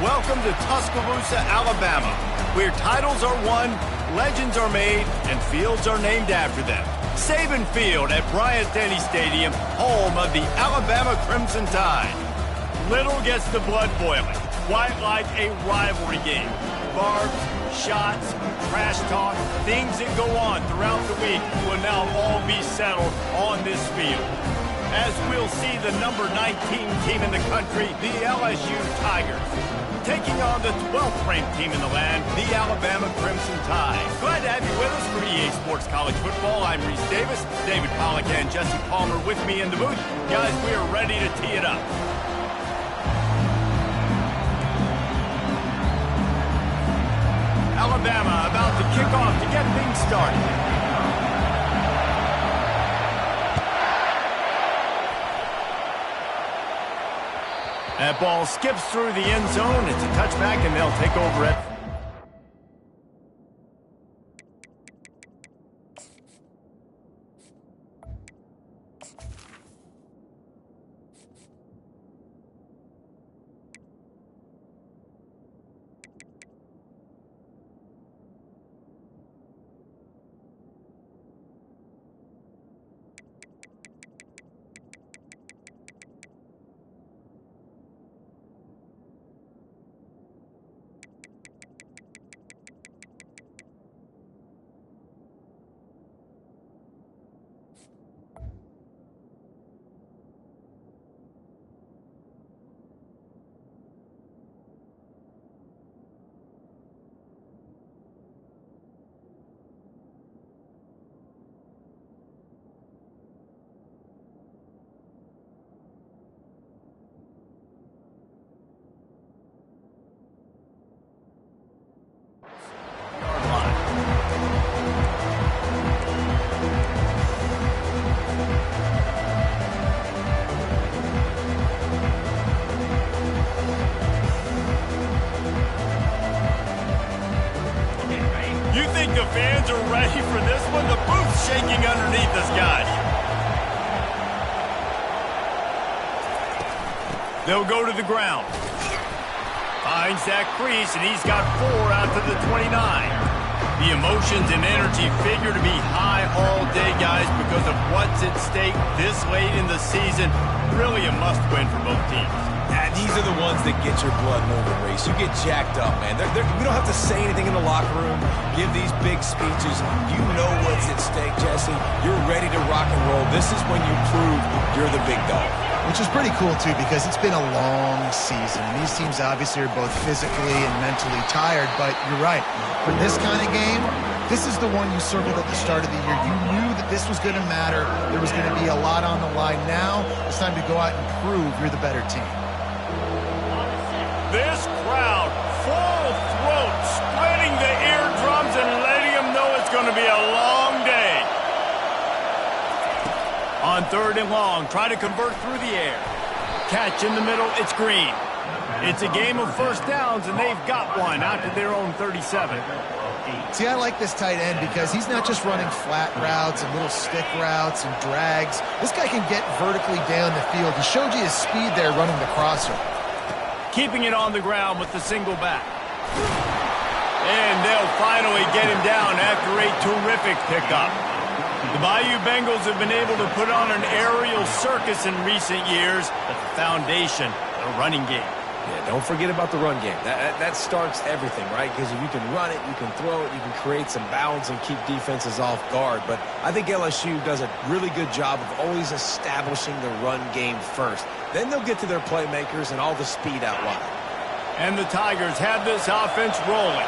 Welcome to Tuscaloosa, Alabama, where titles are won, legends are made, and fields are named after them. Saban Field at Bryant-Denny Stadium, home of the Alabama Crimson Tide. Little gets the blood boiling, quite like a rivalry game. Barbs, shots, trash talk, things that go on throughout the week will now all be settled on this field. As we'll see the number 19 team in the country, the LSU Tigers, taking on the 12th ranked team in the land, the Alabama Crimson Tide. Glad to have you with us for EA Sports College Football. I'm Reese Davis, David Pollack and Jesse Palmer with me in the booth. Guys, we are ready to tee it up. Alabama about to kick off to get things started. That ball skips through the end zone. It's a touchback, and they'll take over it. The fans are ready for this one. The booth's shaking underneath us, guys. They'll go to the ground. Finds that crease, and he's got 4 out to the 29. The emotions and energy figure to be high all day, guys, because of what's at stake this late in the season. Really a must-win for both teams. These are the ones that get your blood moving, Reese. You get jacked up, man. We don't have to say anything in the locker room, give these big speeches. You know what's at stake, Jesse. You're ready to rock and roll. This is when you prove you're the big dog. Which is pretty cool, too, because it's been a long season. And these teams obviously are both physically and mentally tired, but you're right. For this kind of game, this is the one you circled at the start of the year. You knew that this was going to matter. There was going to be a lot on the line. Now it's time to go out and prove you're the better team. This crowd, full throat, splitting the eardrums and letting them know it's going to be a long day. On 3rd and long, try to convert through the air. Catch in the middle, it's Green. It's a game of first downs, and they've got one out to their own 37. See, I like this tight end because he's not just running flat routes and little stick routes and drags. This guy can get vertically down the field. He showed you his speed there running the crosser. Keeping it on the ground with the single back. And they'll finally get him down after a terrific pickup. The Bayou Bengals have been able to put on an aerial circus in recent years, but the foundation, the running game. Yeah, don't forget about the run game. That starts everything, right? Because if you can run it, you can throw it, you can create some balance and keep defenses off guard. But I think LSU does a really good job of always establishing the run game first. Then they'll get to their playmakers and all the speed out wide. And the Tigers have this offense rolling.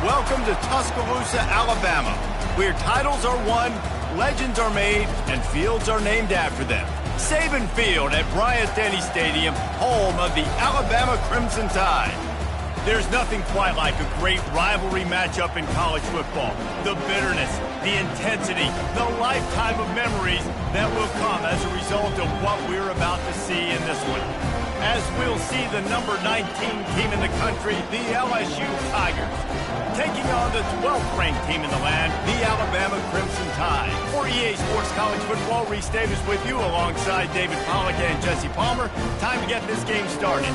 Welcome to Tuscaloosa, Alabama, where titles are won, legends are made, and fields are named after them. Saban Field at Bryant-Denny Stadium, home of the Alabama Crimson Tide. There's nothing quite like a great rivalry matchup in college football. The bitterness, the intensity, the lifetime of memories that will come as a result of what we're about to see in this one. As we'll see the number 19 team in the country, the LSU Tigers, taking on the 12th ranked team in the land, the Alabama Crimson Tide. For EA Sports College Football, Reese Davis with you alongside David Pollack and Jesse Palmer. Time to get this game started.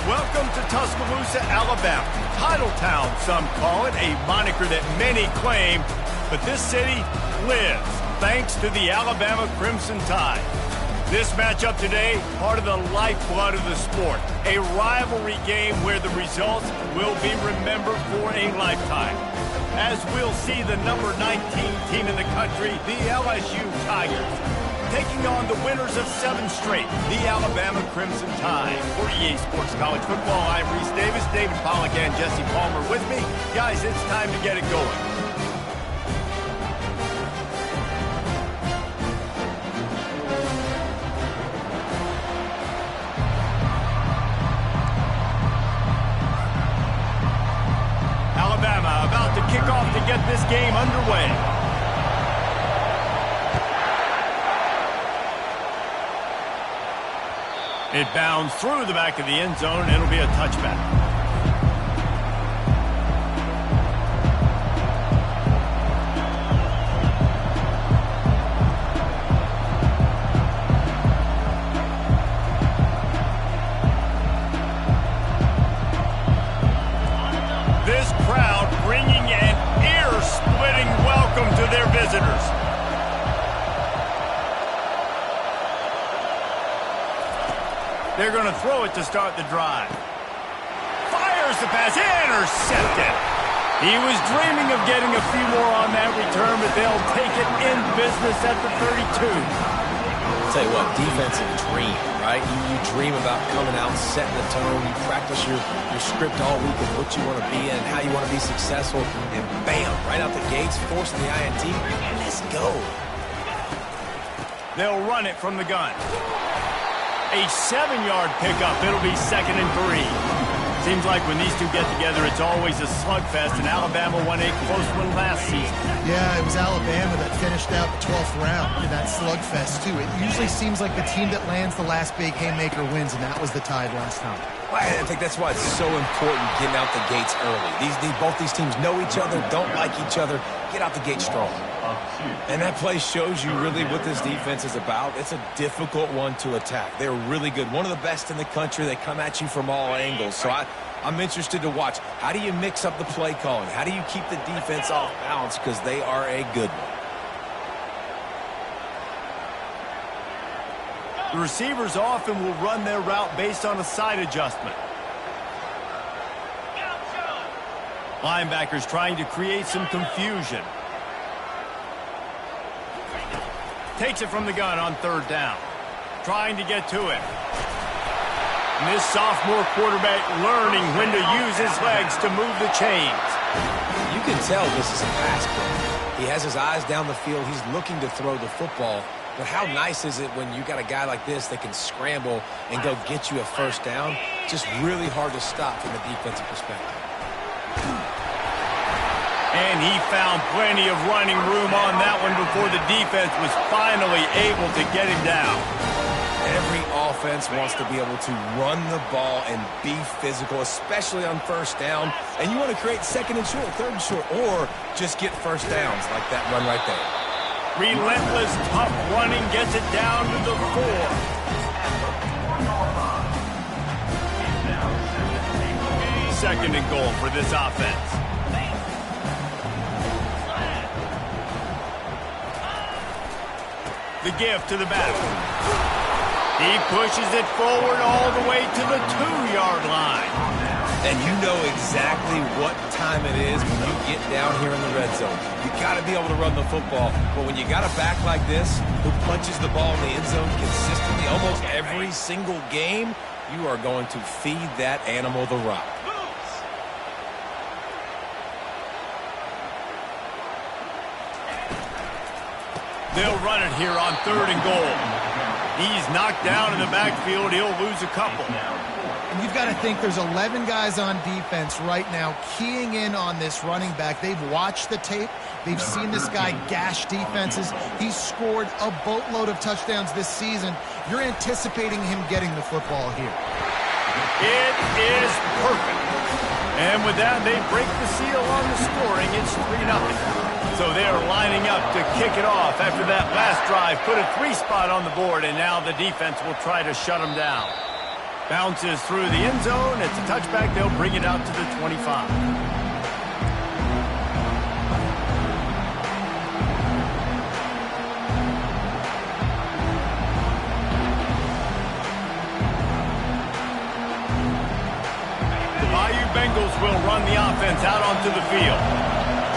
Welcome to Tuscaloosa, Alabama. Title Town, some call it, a moniker that many claim, but this city lives thanks to the Alabama Crimson Tide. This matchup today, part of the lifeblood of the sport, a rivalry game where the results will be remembered for a lifetime. As we'll see the number 19 team in the country, the LSU Tigers, taking on the winners of 7 straight, the Alabama Crimson Tide. For EA Sports College Football, I'm Reese Davis, David Pollack and Jesse Palmer with me. Guys, it's time to get it going. Alabama about to kick off to get this game underway. It bounds through the back of the end zone, and it'll be a touchback. This crowd bringing an ear-splitting welcome to their visitors. They're going to throw it to start the drive. Fires the pass, intercepted. He was dreaming of getting a few more on that return, but they'll take it in business at the 32. I'll tell you what, defensive dream, right? You dream about coming out, setting the tone. You practice your script all week of what you want to be in, how you want to be successful, and bam, right out the gates, forcing the INT. Let's go. They'll run it from the gun. A 7-yard pickup. It'll be 2nd and 3. Seems like when these two get together, it's always a slugfest, and Alabama won a close one last season. Yeah, it was Alabama that finished out the 12th round in that slugfest, too. It usually seems like the team that lands the last big haymaker wins, and that was the Tide last time. Well, I think that's why it's so important getting out the gates early. Both these teams know each other, don't like each other. Get out the gate strong. And that play shows you really what this defense is about. It's a difficult one to attack. They're really good. One of the best in the country. They come at you from all angles. So I'm interested to watch. How do you mix up the play calling? How do you keep the defense off balance? Because they are a good one. The receivers often will run their route based on a side adjustment. Linebackers trying to create some confusion. Takes it from the gun on 3rd down. Trying to get to it. And this sophomore quarterback learning when to use his legs to move the chains. You can tell this is a pass play. He has his eyes down the field. He's looking to throw the football. But how nice is it when you got a guy like this that can scramble and go get you a 1st down? Just really hard to stop from a defensive perspective. And he found plenty of running room on that one before the defense was finally able to get him down. Every offense wants to be able to run the ball and be physical, especially on 1st down. And you want to create 2nd and short, 3rd and short, or just get 1st downs like that run right there. Relentless, tough running gets it down to the 4. Second and goal for this offense. The give to the back. He pushes it forward all the way to the 2-yard line. And you know exactly what time it is when you get down here in the red zone. You got to be able to run the football. But when you got a back like this who punches the ball in the end zone consistently almost every single game, you are going to feed that animal the rock. They'll run it here on 3rd and goal. He's knocked down in the backfield. He'll lose a couple. And you've got to think there's 11 guys on defense right now keying in on this running back. They've watched the tape. They've seen this guy gash defenses. He's scored a boatload of touchdowns this season. You're anticipating him getting the football here. It is perfect. And with that, they break the seal on the scoring. It's 3-0. So they're lining up to kick it off after that last drive. Put a 3 spot on the board, and now the defense will try to shut them down. Bounces through the end zone. It's a touchback. They'll bring it out to the 25. Bengals will run the offense out onto the field.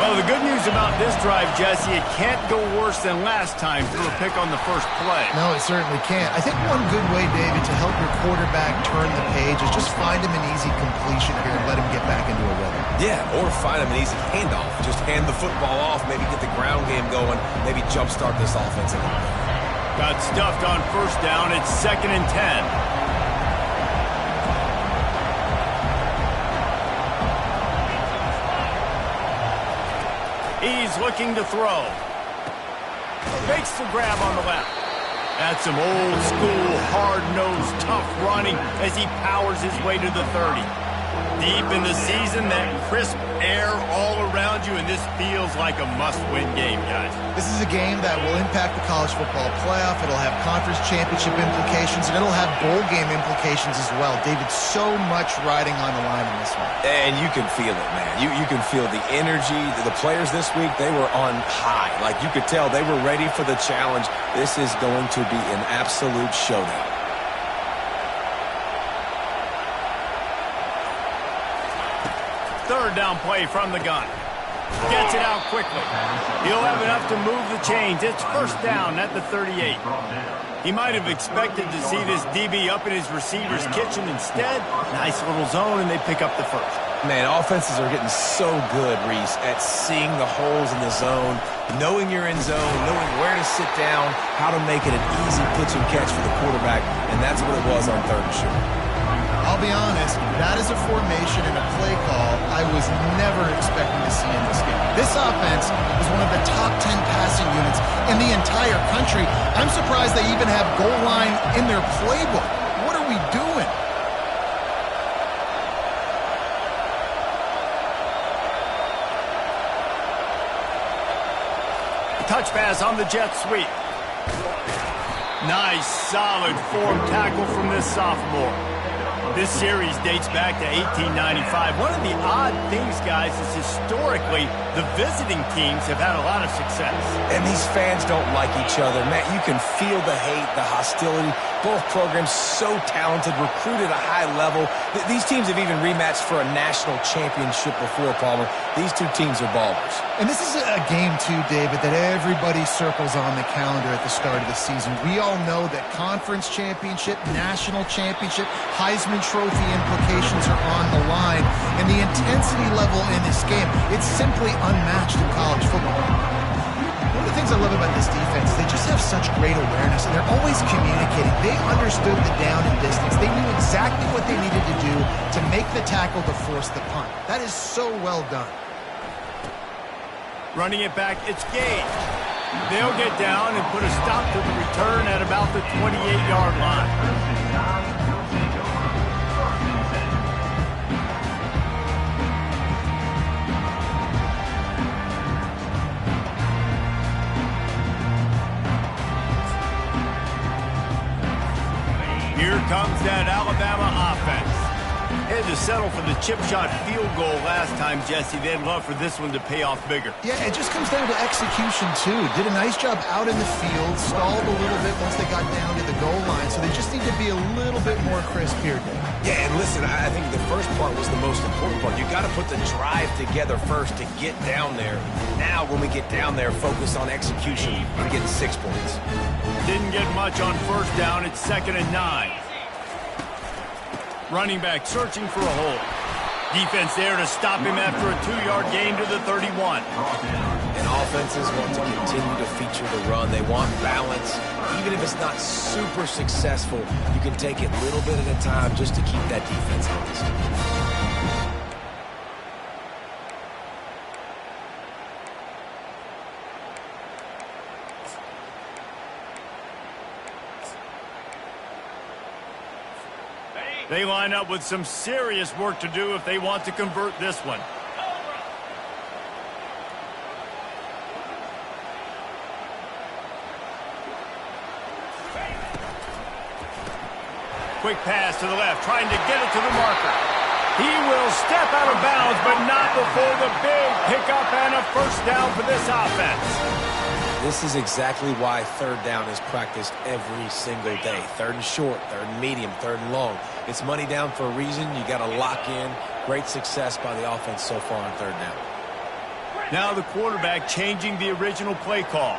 Well, the good news about this drive, Jesse, it can't go worse than last time through a pick on the first play. No, it certainly can't. I think one good way, David, to help your quarterback turn the page is just find him an easy completion here and let him get back into a rhythm. Yeah, or find him an easy handoff. Just hand the football off, maybe get the ground game going, maybe jumpstart this offense a little bit. Got stuffed on first down. It's 2nd and 10. He's looking to throw. Makes the grab on the left. That's some old school, hard-nosed, tough running as he powers his way to the 30. Deep in the season, that crisp air all around you, and this feels like a must-win game, guys. This is a game that will impact the college football playoff. It'll have conference championship implications, and it'll have bowl game implications as well. David, so much riding on the line in this one. And you can feel it, man. You can feel the energy. The players this week, they were on high. Like, you could tell they were ready for the challenge. This is going to be an absolute showdown. Third down play from the gun. Gets it out quickly. He'll have enough to move the chains. It's first down at the 38. He might have expected to see this DB up in his receiver's kitchen. Instead, nice little zone, and they pick up the first. Man, offenses are getting so good, Reese, at seeing the holes in the zone, knowing you're in zone, knowing where to sit down, how to make it an easy pitch and catch for the quarterback, and that's what it was on 3rd and short. I'll be honest, that is a formation and a play call I was never expecting to see in this game. This offense is one of the top 10 passing units in the entire country. I'm surprised they even have goal line in their playbook. What are we doing? Touch pass on the jet sweep. Nice, solid form tackle from this sophomore. This series dates back to 1895. One of the odd things, guys, is historically the visiting teams have had a lot of success. And these fans don't like each other. Matt, you can feel the hate, the hostility. Both programs so talented, recruited at a high level. These teams have even rematched for a national championship before, Palmer. These two teams are ballers. And this is a game, too, David, that everybody circles on the calendar at the start of the season. We all know that conference championship, national championship, Heisman Trophy implications are on the line. And the intensity level in this game, it's simply unmatched in college football. One of the things I love about this defense is they just have such great awareness, and they're always communicating. They understood the down and distance. They knew exactly what they needed to do to make the tackle to force the punt. That is so well done. Running it back, it's Gage. They'll get down and put a stop to the return at about the 28-yard line. Here comes that Alabama offense. Had to settle for the chip shot field goal last time, Jesse. They'd love for this one to pay off bigger. Yeah, it just comes down to execution, too. Did a nice job out in the field, stalled a little bit once they got down to the goal line, so they just need to be a little bit more crisp here, Dave. Yeah, and listen, I think the first part was the most important part. You got to put the drive together first to get down there. Now, when we get down there, focus on execution. We're getting 6 points. Didn't get much on first down. It's 2nd and 9. Running back searching for a hole. Defense there to stop him after a 2-yard gain to the 31. And offenses want to continue to feature the run. They want balance. Even if it's not super successful, you can take it little bit at a time just to keep that defense honest. They line up with some serious work to do if they want to convert this one. Quick pass to the left, trying to get it to the marker. He will step out of bounds, but not before the big pickup and a first down for this offense. This is exactly why third down is practiced every single day. Third and short, third and medium, third and long. It's money down for a reason. You got to lock in. Great success by the offense so far on third down. Now the quarterback changing the original play call.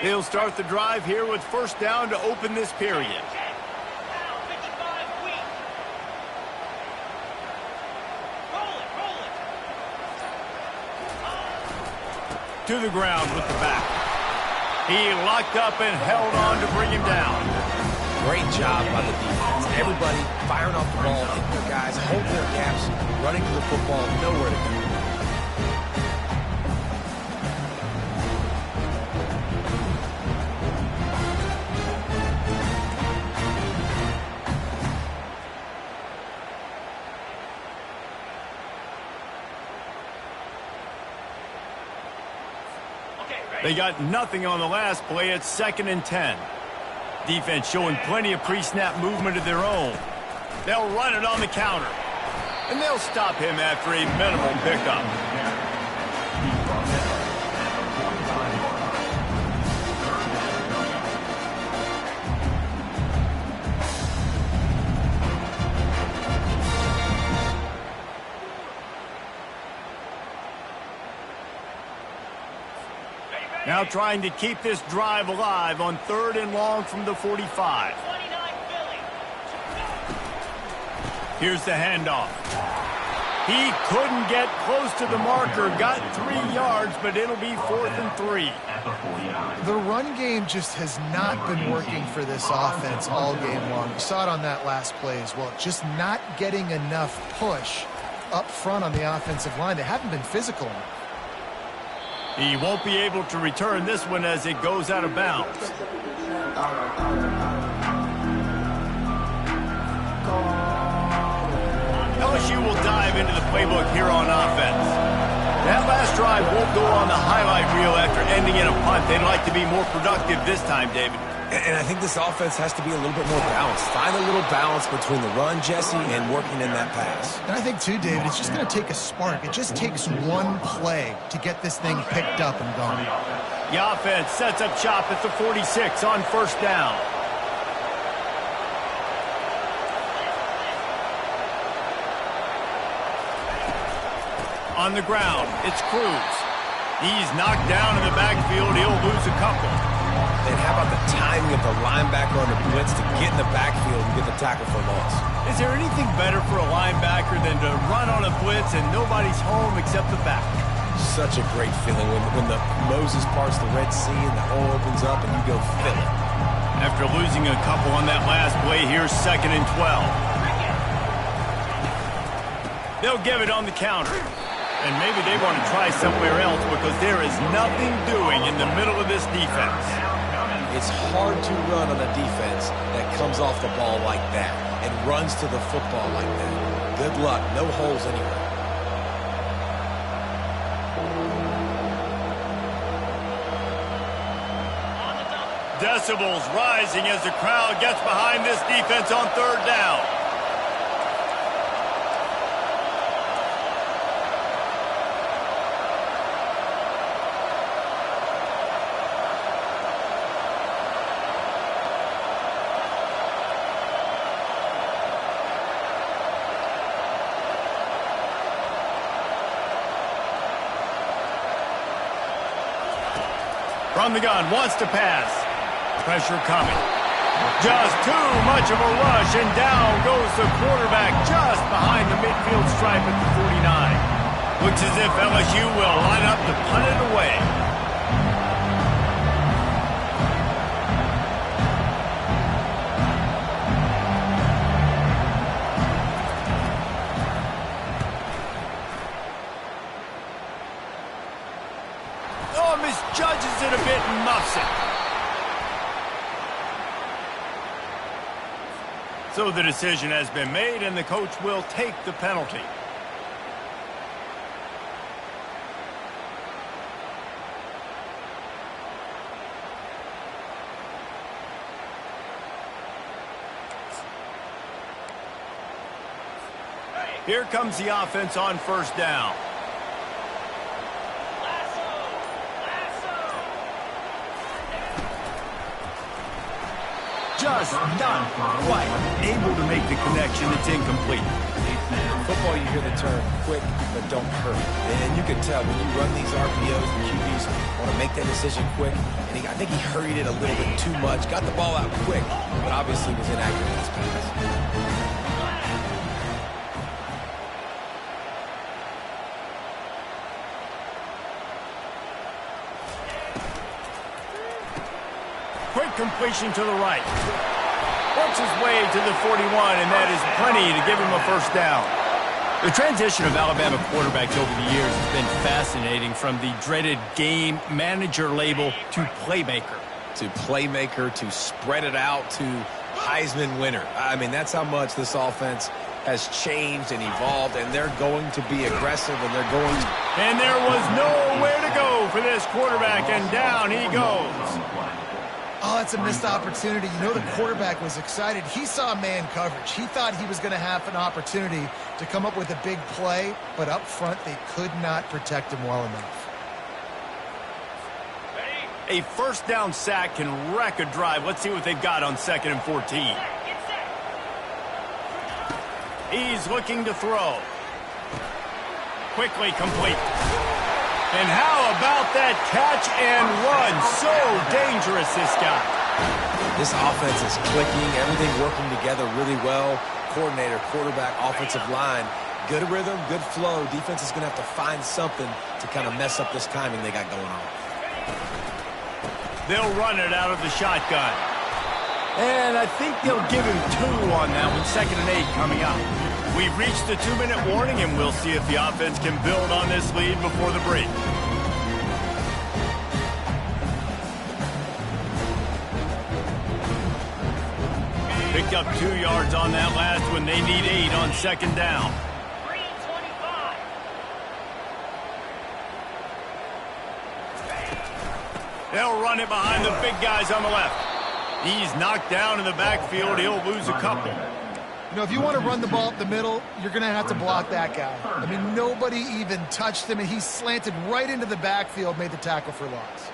They'll start the drive here with first down to open this period. To the ground with the back. He locked up and held on to bring him down. Great job by the defense. Everybody firing off the ball, hitting their guys, holding their gaps, running to the football, nowhere to go. They got nothing on the last play. It's 2nd and 10. Defense showing plenty of pre-snap movement of their own. They'll run it on the counter. And they'll stop him after a minimal pickup. Now trying to keep this drive alive on 3rd and long from the 45. Here's the handoff. He couldn't get close to the marker, got 3 yards, but it'll be 4th and 3. The run game just has not been working for this offense all game long. You saw it on that last play as well. Just not getting enough push up front on the offensive line. They haven't been physical enough. He won't be able to return this one as it goes out of bounds. LSU will dive into the playbook here on offense. That last drive won't go on the highlight reel after ending in a punt. They'd like to be more productive this time, David. And I think this offense has to be a little bit more balanced. Find a little balance between the run, Jesse, and working in that pass. And I think, too, David, it's just going to take a spark. It just takes one play to get this thing picked up and going. The offense sets up shop at the 46 on first down. On the ground, it's Cruz. He's knocked down in the backfield. He'll lose a couple. And how about the timing of the linebacker on the blitz to get in the backfield and get the tackle for loss? Is there anything better for a linebacker than to run on a blitz and nobody's home except the back? Such a great feeling when the Moses parts the Red Sea and the hole opens up and you go fill it. After losing a couple on that last play, here's 2nd and 12. They'll give it on the counter. And maybe they want to try somewhere else because there is nothing doing in the middle of this defense. It's hard to run on a defense that comes off the ball like that and runs to the football like that. Good luck. No holes anywhere. Decibels rising as the crowd gets behind this defense on 3rd down. From the gun, wants to pass. Pressure coming. Just too much of a rush, and down goes the quarterback just behind the midfield stripe at the 49. Looks as if LSU will line up to punt it away. it a bit and muffs it. So the decision has been made, and the coach will take the penalty. Here comes the offense on first down. Just not quite able to make the connection. It's incomplete. In football, you hear the term quick but don't hurry. And you can tell when you run these RPOs, the QBs want to make that decision quick. And I think he hurried it a little bit too much. Got the ball out quick, but obviously was inaccurate in his pass. Quick completion to the right. Works his way to the 41, and that is plenty to give him a first down. The transition of Alabama quarterbacks over the years has been fascinating, from the dreaded game manager label to playmaker. To playmaker, to spread it out, to Heisman winner. I mean, that's how much this offense has changed and evolved, and they're going to be aggressive, and they're going to... And there was nowhere to go for this quarterback, and down he goes. Oh, that's a missed opportunity. You know, the quarterback was excited. He saw man coverage. He thought he was going to have an opportunity to come up with a big play, but up front they could not protect him well enough. A first down sack can wreck a drive. Let's see what they've got on 2nd and 14. He's looking to throw. Quickly complete. And how about that catch and run? So dangerous, this guy. This offense is clicking, everything working together really well. Coordinator, quarterback, offensive line. Good rhythm, good flow. Defense is going to have to find something to kind of mess up this timing they got going on. They'll run it out of the shotgun. And I think they'll give him 2 on that one. 2nd and 8 coming up. We've reached the 2-minute warning, and we'll see if the offense can build on this lead before the break. Picked up 2 yards on that last one. They need 8 on 2nd down. They'll run it behind the big guys on the left. He's knocked down in the backfield. He'll lose a couple. You know, if you want to run the ball up the middle, you're going to have to block that guy. I mean, nobody even touched him, and he slanted right into the backfield, made the tackle for loss.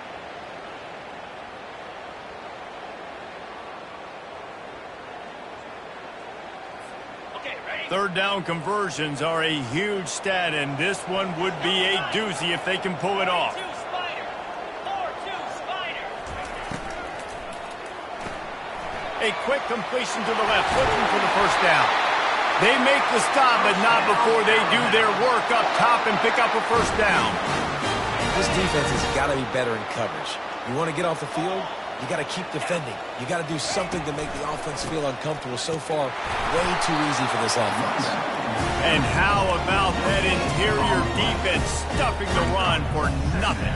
Okay, ready? 3rd down conversions are a huge stat, and this one would be a doozy if they can pull it off. A quick completion to the left, looking for the first down. They make the stop, but not before they do their work up top and pick up a first down. This defense has got to be better in coverage. You want to get off the field, you got to keep defending. You got to do something to make the offense feel uncomfortable. So far, way too easy for this offense. And how about that interior defense stuffing the run for nothing?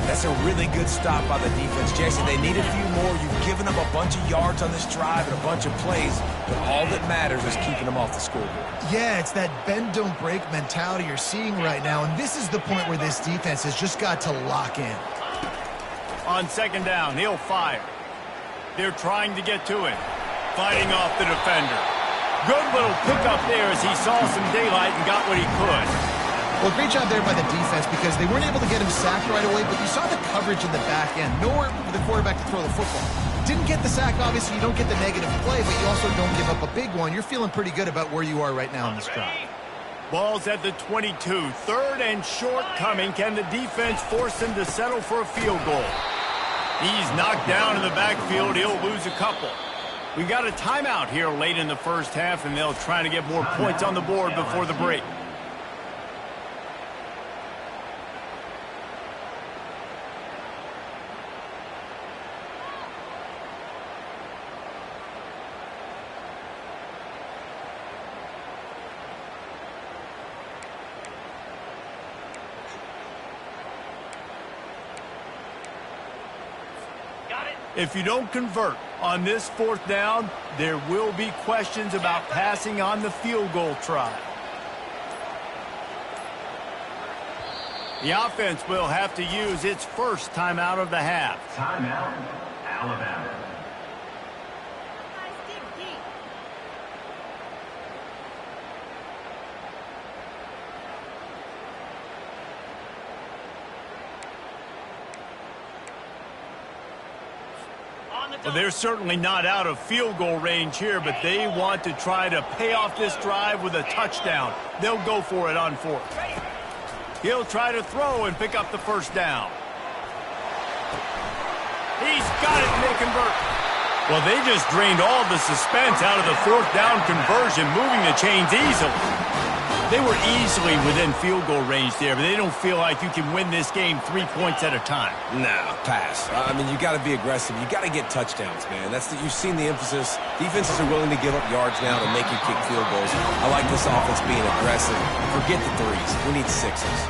That's a really good stop by the defense. Jason, they need a few more. You've given them a bunch of yards on this drive and a bunch of plays, but all that matters is keeping them off the scoreboard. Yeah, it's that bend, don't break mentality you're seeing right now, and this is the point where this defense has just got to lock in. On 2nd down, he'll fire. They're trying to get to it. Fighting off the defender. Good little pickup there as he saw some daylight and got what he could. Well, great job there by the defense because they weren't able to get him sacked right away, but you saw the coverage in the back end. Nowhere for the quarterback to throw the football. Didn't get the sack, obviously. You don't get the negative play, but you also don't give up a big one. You're feeling pretty good about where you are right now in this drive. Ball's at the 22. 3rd and short coming. Can the defense force him to settle for a field goal? He's knocked down in the backfield. He'll lose a couple. We got a timeout here late in the first half, and they'll try to get more points on the board before the break. If you don't convert on this 4th down, there will be questions about passing on the field goal try. The offense will have to use its first timeout of the half. Timeout, Alabama. Well, they're certainly not out of field goal range here, but they want to try to pay off this drive with a touchdown. They'll go for it on 4th. He'll try to throw and pick up the first down. He's got it, and they convert. Well, they just drained all the suspense out of the 4th down conversion, moving the chains easily. They were easily within field goal range there, but they don't feel like you can win this game 3 points at a time. No, pass. I mean, you got to be aggressive. You got to get touchdowns, man. You've seen the emphasis. Defenses are willing to give up yards now to make you kick field goals. I like this offense being aggressive. Forget the 3s. We need 6s.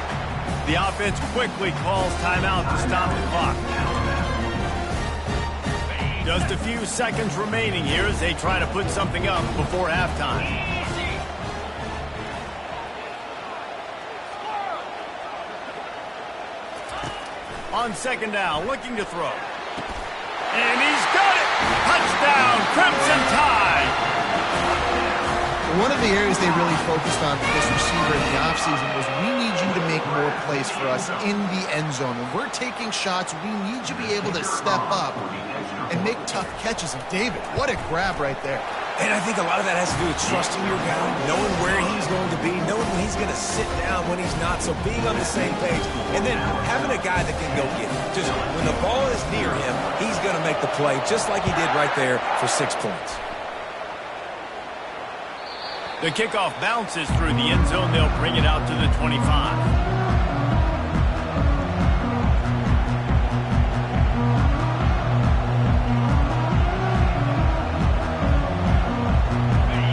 The offense quickly calls timeout to stop the clock. Just a few seconds remaining here as they try to put something up before halftime. On 2nd down, looking to throw. And he's got it! Touchdown, Crimson Tide! One of the areas they really focused on for this receiver in the offseason was we need you to make more plays for us in the end zone. When we're taking shots, we need you to be able to step up and make tough catches. And David, what a grab right there. And I think a lot of that has to do with trusting your guy, knowing where he's going to be, knowing when he's going to sit down, when he's not, so being on the same page, and then having a guy that can go get it. Just when the ball is near him, he's going to make the play, just like he did right there for 6 points. The kickoff bounces through the end zone. They'll bring it out to the 25.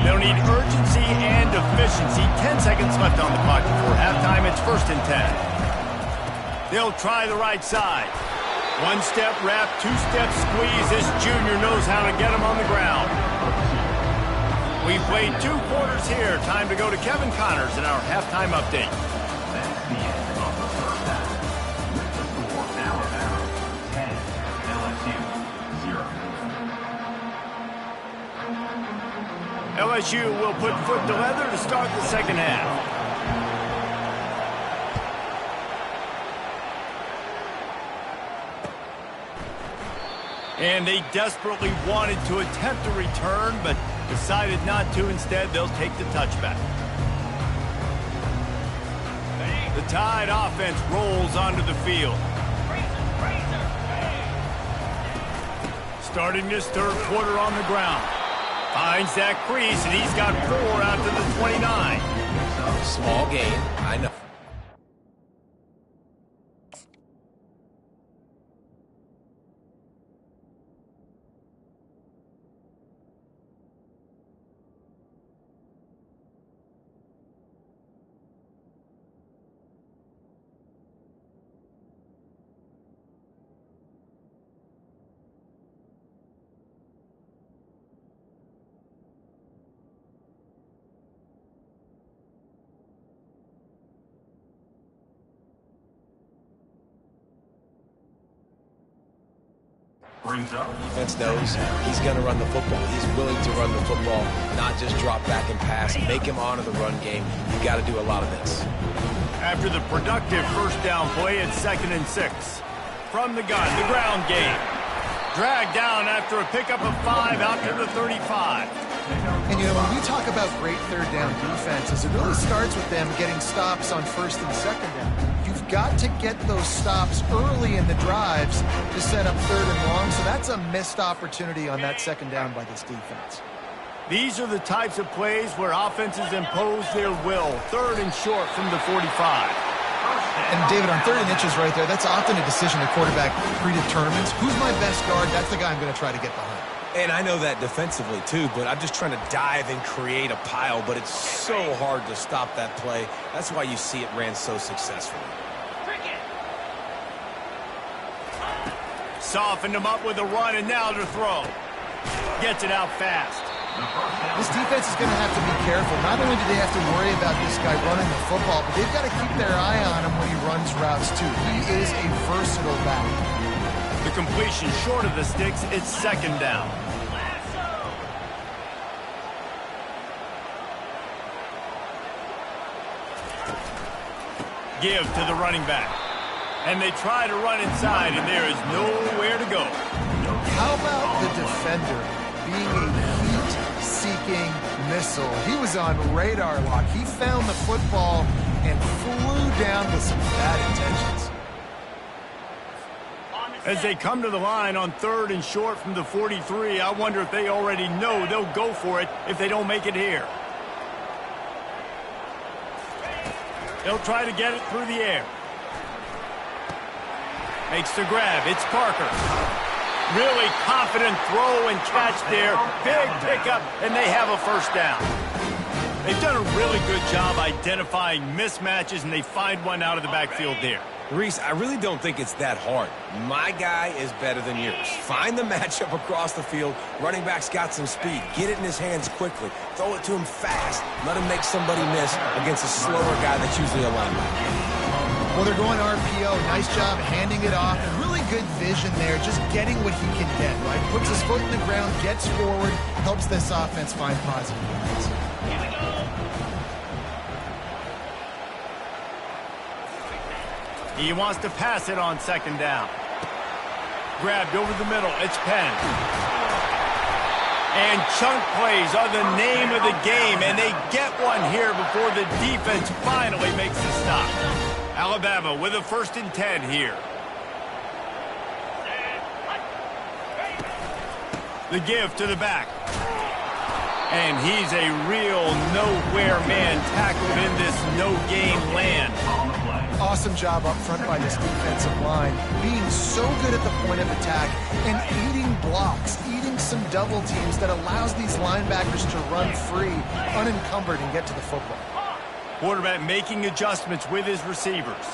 They'll need urgency and efficiency. 10 seconds left on the clock before halftime. It's 1st and 10. They'll try the right side. 1-step wrap, 2-step squeeze. This junior knows how to get him on the ground. We've played 2 quarters here. Time to go to Kevin Connors in our halftime update. That's the end of the 1st half. With the score, Alabama 10, LSU 0. LSU will put foot to leather to start the 2nd half. And they desperately wanted to attempt a return, but decided not to. Instead, they'll take the touchback. The Tide offense rolls onto the field. Starting this 3rd quarter on the ground. Finds that crease, and he's got 4 out to the 29. Small gain, I know. Defense knows he's going to run the football. He's willing to run the football, not just drop back and pass, make him honor the run game. You've got to do a lot of this. After the productive 1st down play, it's 2nd and 6. From the gun, the ground game. Dragged down after a pickup of 5 out to the 35. And, you know, when we talk about great 3rd down defenses, it really starts with them getting stops on 1st and 2nd down. You've got to get those stops early in the drives to set up 3rd and long, so that's a missed opportunity on that 2nd down by this defense. These are the types of plays where offenses impose their will. 3rd and short from the 45. And, David, on 3rd and inches right there, that's often a decision the quarterback predetermines. Who's my best guard? That's the guy I'm going to try to get behind. And I know that defensively, too, but I'm just trying to dive and create a pile, but it's so hard to stop that play. That's why you see it ran so successfully. Softened him up with a run, and now to throw. Gets it out fast. This defense is going to have to be careful. Not only do they have to worry about this guy running the football, but they've got to keep their eye on him when he runs routes, too. He is a versatile back. The completion short of the sticks. It's second down. Give to the running back. And they try to run inside, and there is nowhere to go. How about the defender being a heat-seeking missile? He was on radar lock. He found the football and flew down with some bad intentions. As they come to the line on 3rd and short from the 43, I wonder if they already know they'll go for it if they don't make it here. They'll try to get it through the air. Makes the grab. It's Parker. Really confident throw and catch there. Big pickup, and they have a first down. They've done a really good job identifying mismatches, and they find one out of the backfield there. Reese, I really don't think it's that hard. My guy is better than yours. Find the matchup across the field. Running back's got some speed. Get it in his hands quickly. Throw it to him fast. Let him make somebody miss against a slower guy that's usually a linebacker. Well, they're going RPO. Nice job handing it off. And really good vision there, just getting what he can get, right? Puts his foot in the ground, gets forward, helps this offense find positive points. He wants to pass it on second down. Grabbed over the middle. It's Penn. And chunk plays are the name of the game, and they get one here before the defense finally makes the stop. Alabama with a 1st and 10 here. The give to the back. And he's a real nowhere man tackled in this no-game land. Awesome job up front by this defensive line, being so good at the point of attack and eating blocks, eating some double teams that allows these linebackers to run free, unencumbered, and get to the football. Quarterback making adjustments with his receivers.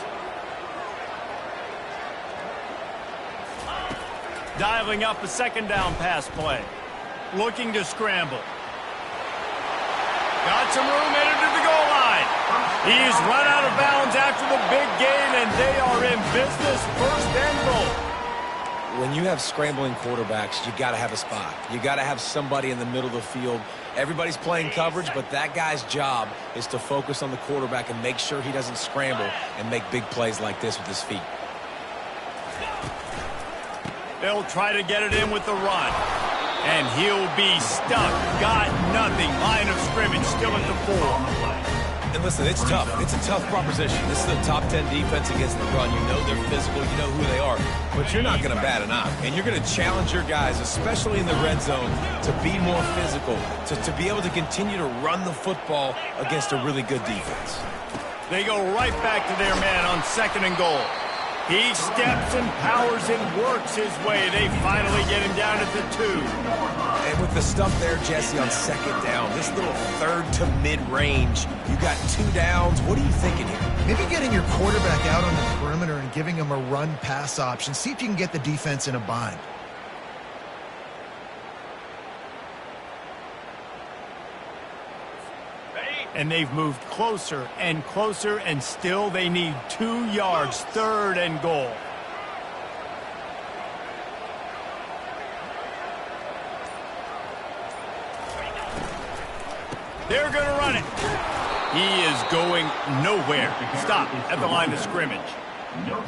Dialing up a second down pass play. Looking to scramble. Got some room headed to the goal line. He's run out of bounds after the big gain, and they are in business, 1st and goal. When you have scrambling quarterbacks, you got to have a spot. You got to have somebody in the middle of the field. Everybody's playing coverage, but that guy's job is to focus on the quarterback and make sure he doesn't scramble and make big plays like this with his feet. They'll try to get it in with the run. And he'll be stuck. Got nothing. Line of scrimmage still at the 4. And listen, it's tough. It's a tough proposition. This is a top 10 defense against the run. You know they're physical. You know who they are. But you're not going to bat an eye. And you're going to challenge your guys, especially in the red zone, to be more physical, to be able to continue to run the football against a really good defense. They go right back to their man on 2nd and goal. He steps and powers and works his way. They finally get him down at the 2. And with the stuff there, Jesse, on 2nd down, this little 3rd to mid-range, you got 2 downs. What are you thinking here? Maybe getting your quarterback out on the perimeter and giving him a run-pass option. See if you can get the defense in a bind. And they've moved closer and closer, and still they need 2 yards, 3rd and goal. They're going to run it. He is going nowhere. Stop at the line of scrimmage.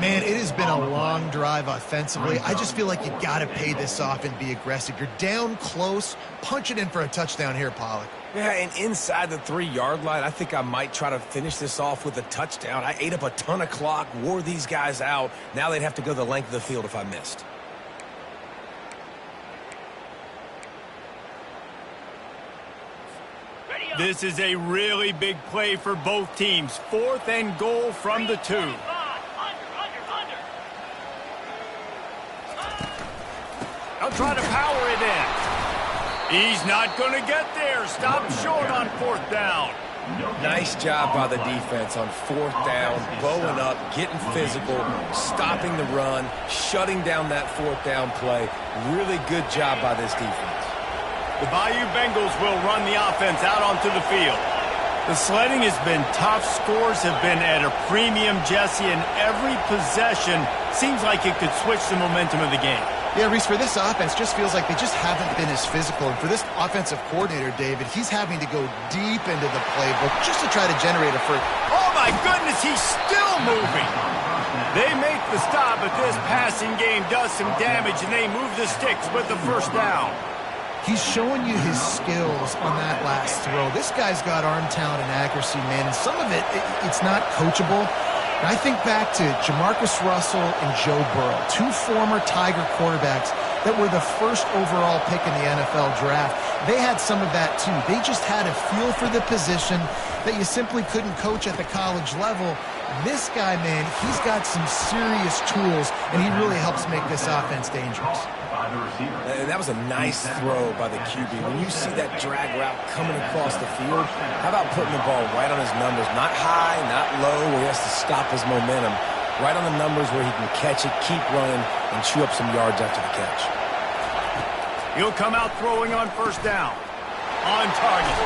Man, it has been a long drive offensively. I just feel like you got to pay this off and be aggressive. You're down close. Punch it in for a touchdown here, Pollack. Yeah, and inside the 3-yard line, I think I might try to finish this off with a touchdown. I ate up a ton of clock, wore these guys out. Now they'd have to go the length of the field if I missed. This is a really big play for both teams. 4th and goal from the 2. They'll try to power it in. He's not going to get there. Stop short on 4th down. Nice job by the defense on fourth down, bowing up, getting physical, stopping the run, shutting down that fourth down play. Really good job by this defense. The Bayou Bengals will run the offense out onto the field. The sledding has been tough. Scores have been at a premium, Jesse, and every possession seems like it could switch the momentum of the game. Yeah, Reese, for this offense, just feels like they just haven't been as physical. And for this offensive coordinator, David, he's having to go deep into the playbook just to try to generate a first. Oh, my goodness, he's still moving. They make the stop, but this passing game does some damage, and they move the sticks with the first down. He's showing you his skills on that last throw. This guy's got arm talent and accuracy, man. And some of it's not coachable. And I think back to Jamarcus Russell and Joe Burrow, two former Tiger quarterbacks that were the first overall pick in the NFL draft. They had some of that too. They just had a feel for the position that you simply couldn't coach at the college level. This guy, man, he's got some serious tools, and he really helps make this offense dangerous. And that was a nice throw by the QB. When you see that drag route coming across the field, how about putting the ball right on his numbers? Not high, not low, where he has to stop his momentum. Right on the numbers where he can catch it, keep running, and chew up some yards after the catch. He'll come out throwing on first down. On target.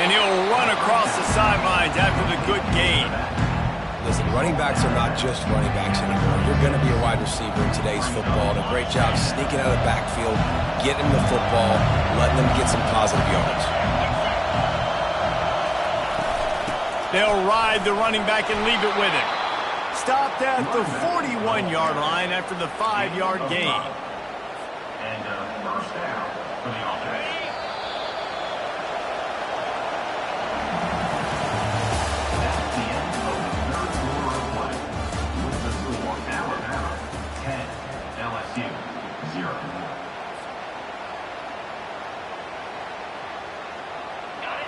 And he'll run across the sidelines after the good gain. Listen, running backs are not just running backs anymore. You're going to be a wide receiver in today's football, and a great job sneaking out of the backfield, getting the football, letting them get some positive yards. They'll ride the running back and leave it with him. Stopped at the 41-yard line after the 5-yard gain. And first down for the offense.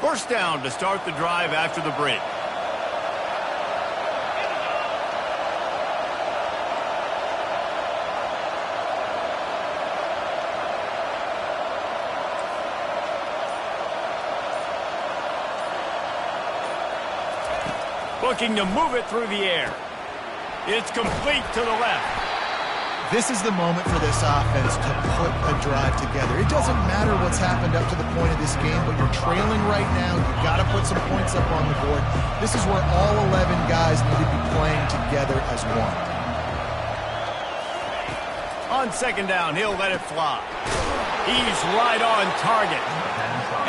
First down to start the drive after the break. Looking to move it through the air. It's complete to the left. This is the moment for this offense to put a drive together. It doesn't matter what's happened up to the point of this game, but you're trailing right now. You've got to put some points up on the board. This is where all 11 guys need to be playing together as one. On second down, he'll let it fly. He's right on target.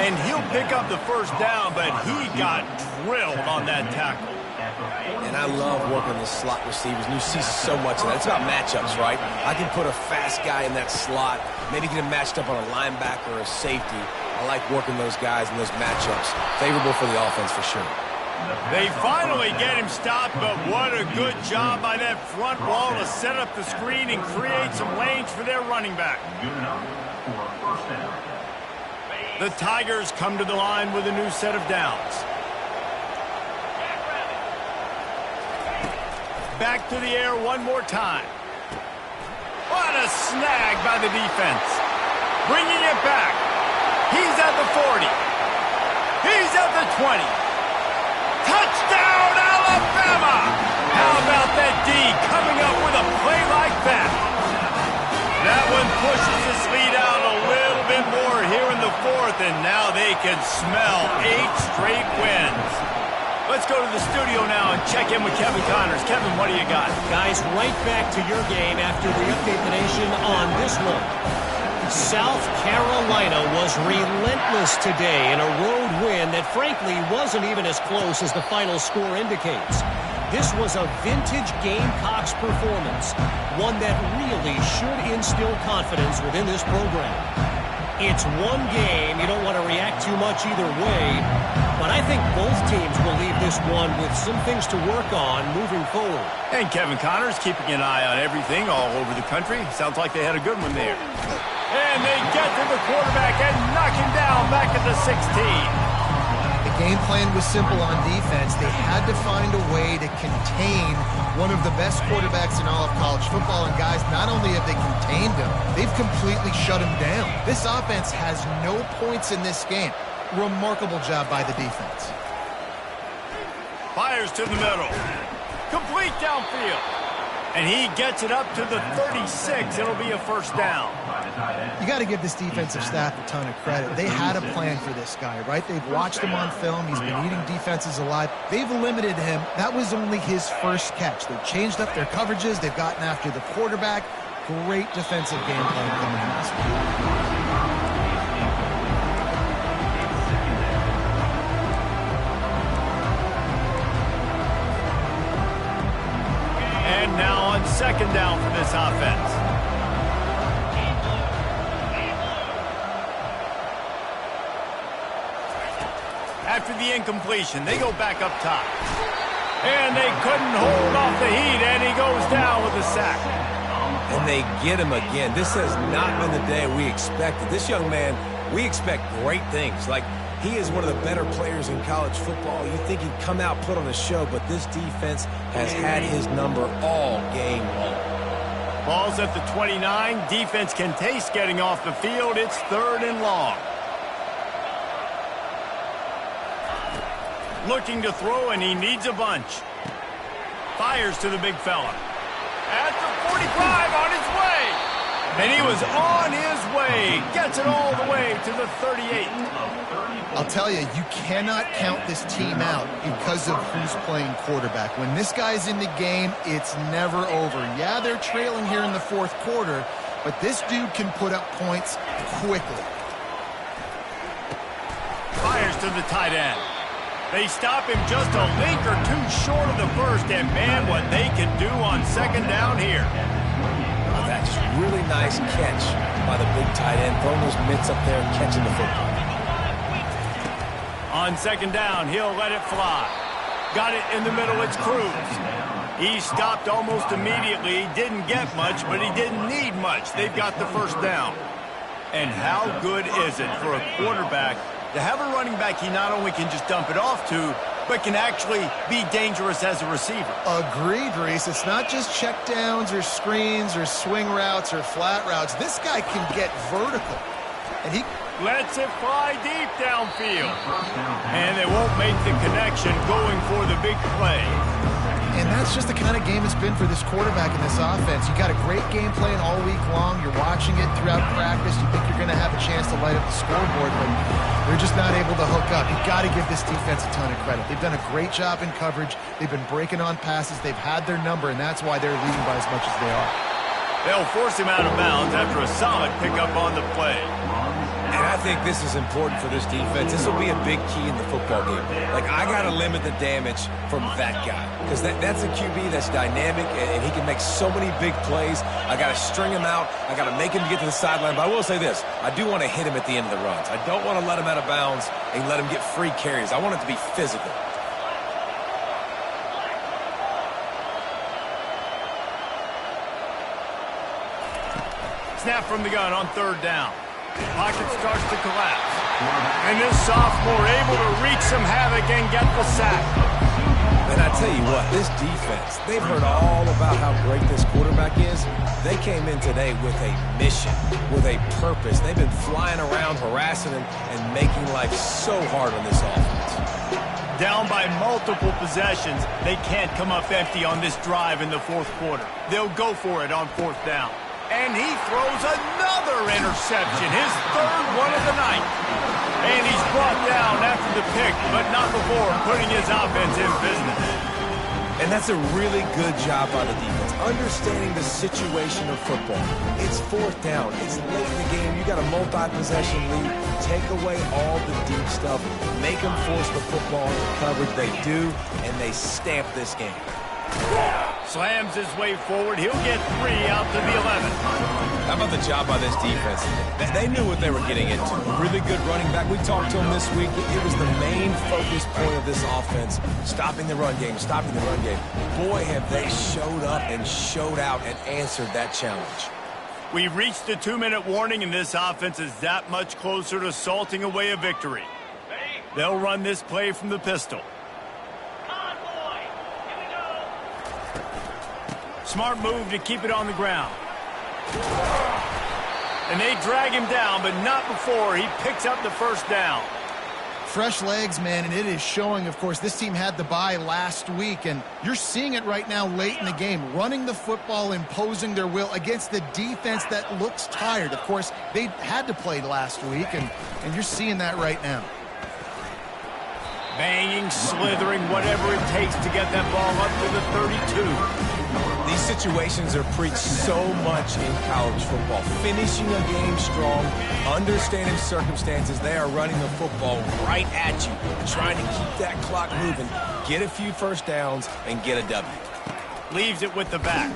And he'll pick up the first down, but he got drilled on that tackle. And I love working the slot receivers, and you see so much of that. It's about matchups, right? I can put a fast guy in that slot, maybe get him matched up on a linebacker or a safety. I like working those guys in those matchups. Favorable for the offense for sure. They finally get him stopped, but what a good job by that front wall to set up the screen and create some lanes for their running back. Good enough for a first down. The Tigers come to the line with a new set of downs. Back to the air one more time. What a snag by the defense. Bringing it back. He's at the 40. He's at the 20. Touchdown, Alabama! How about that D coming up with a play like that? That one pushes this lead out a little bit more here in the fourth, and now they can smell 8 straight wins. Let's go to the studio now and check in with Kevin Connors. Kevin, what do you got? Guys, right back to your game after we update the nation on this one. South Carolina was relentless today in a road win that frankly wasn't even as close as the final score indicates. This was a vintage Gamecocks performance, one that really should instill confidence within this program. It's one game. You don't want to react too much either way, but I think both teams will leave this one with some things to work on moving forward. And Kevin Connors keeping an eye on everything all over the country. Sounds like they had a good one there. And they get to the quarterback and knock him down back at the 16. The game plan was simple on defense. They had to find a way to contain one of the best quarterbacks in all of college football. And guys, not only have they contained him, they've completely shut him down. This offense has no points in this game. Remarkable job by the defense. Fires to the middle. Complete downfield. And he gets it up to the 36. It'll be a first down. You got to give this defensive staff a ton of credit. They had a plan for this guy, right? They've watched him on film. He's been eating defenses alive. They've limited him. That was only his first catch. They've changed up their coverages. They've gotten after the quarterback. Great defensive game plan coming in this week. Now on second down for this offense. After the incompletion, they go back up top. And they couldn't hold off the heat, and he goes down with a sack. And they get him again. This has not been the day we expected. This young man, we expect great things. Like, he is one of the better players in college football. You think he'd come out, put on a show, but this defense has had his number all game long. Ball's at the 29. Defense can taste getting off the field. It's 3rd and long. Looking to throw, and he needs a bunch. Fires to the big fella. At the 45, on his way. And he was on his way. Gets it all the way to the 38. I'll tell you, you cannot count this team out because of who's playing quarterback. When this guy's in the game, it's never over. Yeah, they're trailing here in the 4th quarter, but this dude can put up points quickly. Fires to the tight end. They stop him just a link or two short of the first, and man, what they can do on second down here. Oh, that's really nice catch by the big tight end, throwing those mitts up there and catching the football. On second down, he'll let it fly. Got it in the middle, it's Cruz. He stopped almost immediately. Didn't get much, but he didn't need much. They've got the first down. And how good is it for a quarterback to have a running back he not only can just dump it off to, but can actually be dangerous as a receiver? Agreed, Reese. It's not just check downs or screens or swing routes or flat routes. This guy can get vertical. And he lets it fly deep downfield. And they won't make the connection going for the big play. And that's just the kind of game it's been for this quarterback in this offense. You got a great game plan all week long. You're watching it throughout practice. You think you're going to have a chance to light up the scoreboard, but they're just not able to hook up. You've got to give this defense a ton of credit. They've done a great job in coverage. They've been breaking on passes. They've had their number, and that's why they're leading by as much as they are. They'll force him out of bounds after a solid pickup on the play. And I think this is important for this defense. This will be a big key in the football game. Like, I got to limit the damage from that guy. Because that's a QB that's dynamic, and he can make so many big plays. I got to string him out. I got to make him get to the sideline. But I will say this. I do want to hit him at the end of the runs. I don't want to let him out of bounds and let him get free carries. I want it to be physical. Snap from the gun on third down. Pocket starts to collapse. And this sophomore able to wreak some havoc and get the sack. And I tell you what, this defense, they've heard all about how great this quarterback is. They came in today with a mission, with a purpose. They've been flying around, harassing him, and making life so hard on this offense. Down by multiple possessions, they can't come up empty on this drive in the 4th quarter. They'll go for it on 4th down. And he throws another interception, his 3rd one of the night. And he's brought down after the pick, but not before putting his offense in business. And that's a really good job by the defense, understanding the situation of football. It's 4th down. It's late in the game. You got a multi-possession lead. Take away all the deep stuff. Make them force the football into coverage. They do, and they stamp this game. Slams his way forward. He'll get 3 out to the 11. How about the job by this defense? They knew what they were getting into. A really good running back. We talked to him this week. It was the main focus point of this offense. Stopping the run game, stopping the run game. Boy, have they showed up and showed out and answered that challenge. We've reached the 2-minute warning, and this offense is that much closer to salting away a victory. They'll run this play from the pistol. Smart move to keep it on the ground. And they drag him down, but not before he picks up the first down. fresh legs, man, and it is showing. Of course, this team had the bye last week, and you're seeing it right now late in the game, running the football, imposing their will against the defense that looks tired. Of course, they had to play last week, and you're seeing that right now. Banging, slithering, whatever it takes to get that ball up to the 32. These situations are preached so much in college football. Finishing a game strong, understanding circumstances. They are running the football right at you, trying to keep that clock moving, get a few first downs, and get a W. Leaves it with the back.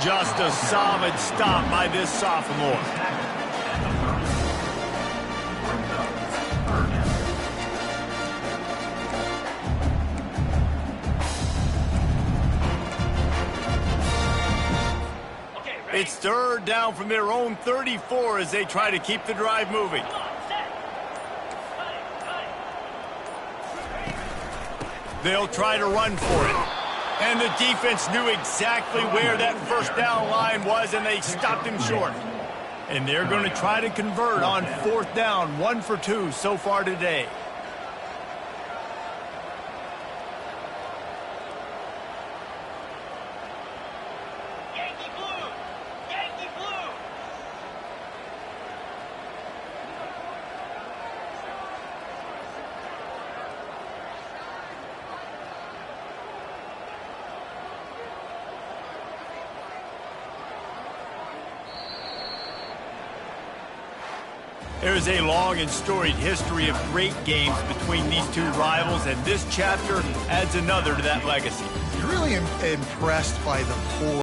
Just a solid stop by this sophomore. It's third down from their own 34 as they try to keep the drive moving. They'll try to run for it. And the defense knew exactly where that first down line was, and they stopped him short. And they're going to try to convert on fourth down, 1 for 2 so far today. There's a long and storied history of great games between these two rivals, and this chapter adds another to that legacy. You're really impressed by the poise